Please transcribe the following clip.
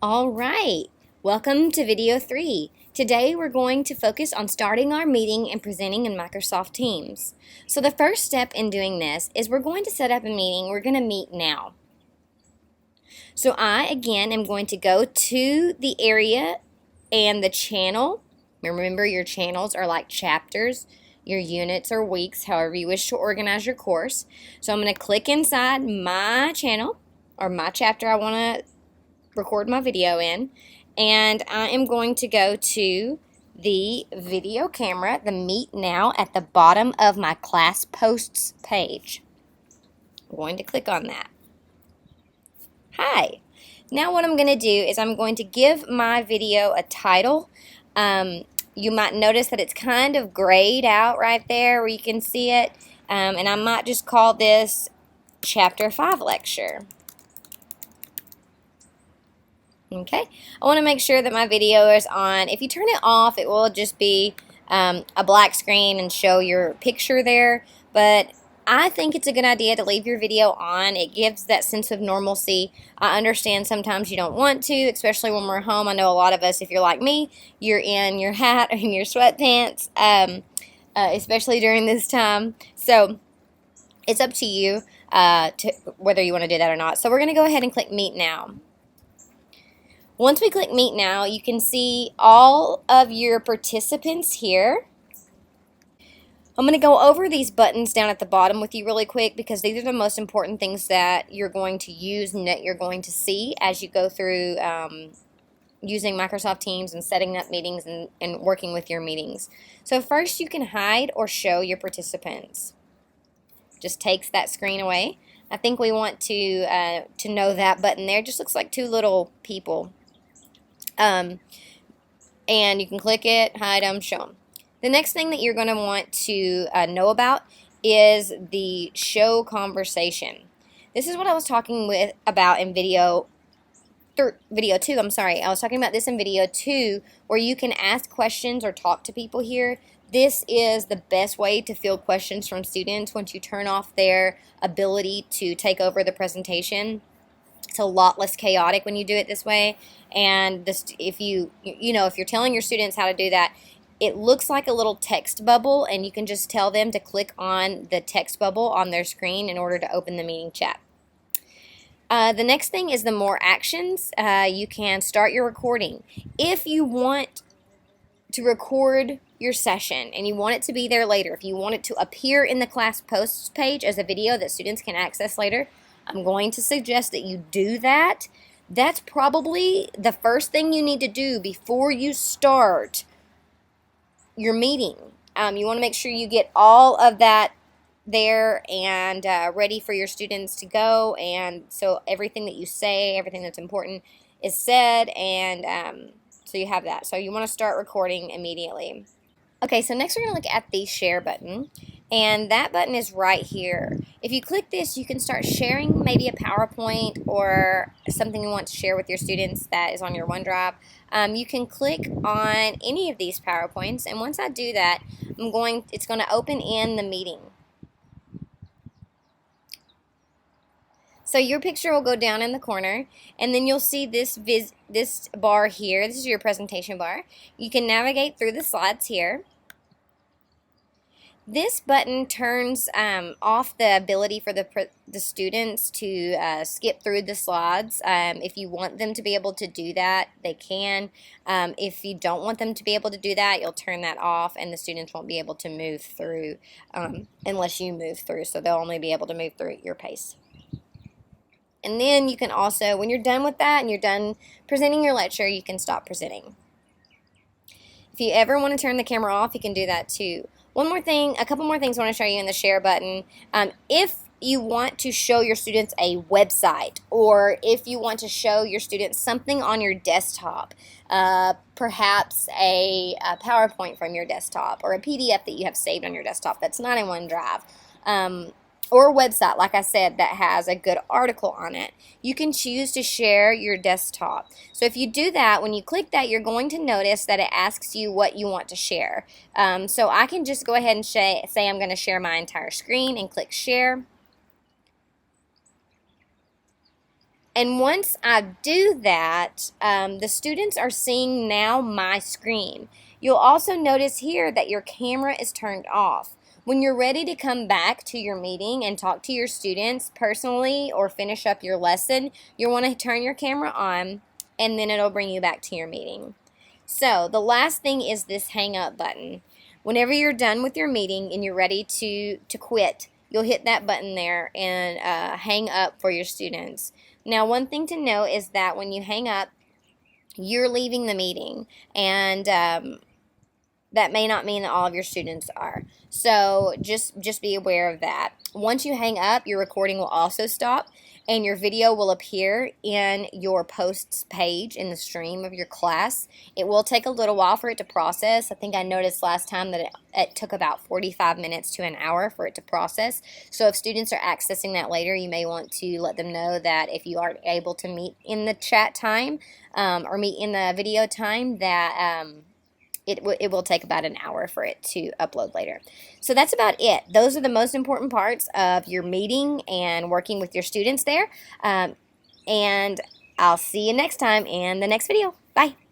All right, welcome to video 3. Today we're going to focus on starting our meeting and presenting in Microsoft Teams. So the first step in doing this is we're going to set up a meeting. We're going to meet now. So I, again, am going to go to the area and the channel. Remember, your channels are like chapters. Your units or weeks, however you wish to organize your course. So I'm going to click inside my channel or my chapter I want to record my video in, and I am going to go to the video camera, the Meet Now, at the bottom of my class posts page. I'm going to click on that. Hi. Now what I'm going to do is I'm going to give my video a title. You might notice that it's kind of grayed out right there where you can see it, and I might just call this Chapter 5 Lecture. Okay, I want to make sure that my video is on. If you turn it off, it will just be a black screen and show your picture there, but I think it's a good idea to leave your video on. It gives that sense of normalcy. I understand sometimes you don't want to, especially when we're home. I know a lot of us, if you're like me, you're in your hat or in your sweatpants, especially during this time. So it's up to you whether you want to do that or not. So we're going to go ahead and click Meet Now. Once we click Meet Now, you can see all of your participants here. I'm going to go over these buttons down at the bottom with you really quick because these are the most important things that you're going to use and that you're going to see as you go through using Microsoft Teams and setting up meetings and working with your meetings. So first, you can hide or show your participants. Just takes that screen away. I think we want to know that button there. It just looks like two little people. And you can click it, hide them, show them. The next thing that you're going to want to know about is the show conversation. This is what I was talking about in video 2. I was talking about this in video 2, where you can ask questions or talk to people here. This is the best way to field questions from students once you turn off their ability to take over the presentation. It's a lot less chaotic when you do it this way, and if you're telling your students how to do that, it looks like a little text bubble, and you can just tell them to click on the text bubble on their screen in order to open the meeting chat. The next thing is the more actions. You can start your recording. If you want to record your session and you want it to be there later, if you want it to appear in the class posts page as a video that students can access later, I'm going to suggest that you do that. That's probably the first thing you need to do before you start your meeting. You want to make sure you get all of that there and ready for your students to go, and so everything that you say, everything that's important is said, and so you have that. So you want to start recording immediately. Okay, so next we're going to look at the share button, and that button is right here. If you click this, you can start sharing maybe a PowerPoint or something you want to share with your students that is on your OneDrive. You can click on any of these PowerPoints, and once I do that, it's going to open in the meeting. So your picture will go down in the corner, and then you'll see this bar here. This is your presentation bar. You can navigate through the slides here. This button turns off the ability for the students to skip through the slides. If you want them to be able to do that, they can. If you don't want them to be able to do that, you'll turn that off, and the students won't be able to move through unless you move through. So they'll only be able to move through at your pace. And then you can also, when you're done with that and you're done presenting your lecture, you can stop presenting. If you ever want to turn the camera off, you can do that too. A couple more things I want to show you in the share button. If you want to show your students a website, or if you want to show your students something on your desktop, perhaps a PowerPoint from your desktop, or a PDF that you have saved on your desktop that's not in OneDrive, or a website, like I said, that has a good article on it, you can choose to share your desktop. So if you do that, when you click that, you're going to notice that it asks you what you want to share. So I can just go ahead and say I'm going to share my entire screen and click Share. And once I do that, the students are seeing now my screen. You'll also notice here that your camera is turned off. When you're ready to come back to your meeting and talk to your students personally or finish up your lesson, you'll want to turn your camera on, and then it'll bring you back to your meeting. So the last thing is this hang up button. Whenever you're done with your meeting and you're ready to quit, you'll hit that button there and hang up for your students. Now, one thing to note is that when you hang up, you're leaving the meeting, and that may not mean that all of your students are. So just be aware of that. Once you hang up, your recording will also stop, and your video will appear in your posts page in the stream of your class. It will take a little while for it to process. I think I noticed last time that it took about 45 minutes to an hour for it to process. So if students are accessing that later, you may want to let them know that if you aren't able to meet in the chat time or meet in the video time, that it will take about an hour for it to upload later. So that's about it. Those are the most important parts of your meeting and working with your students there. And I'll see you next time in the next video. Bye.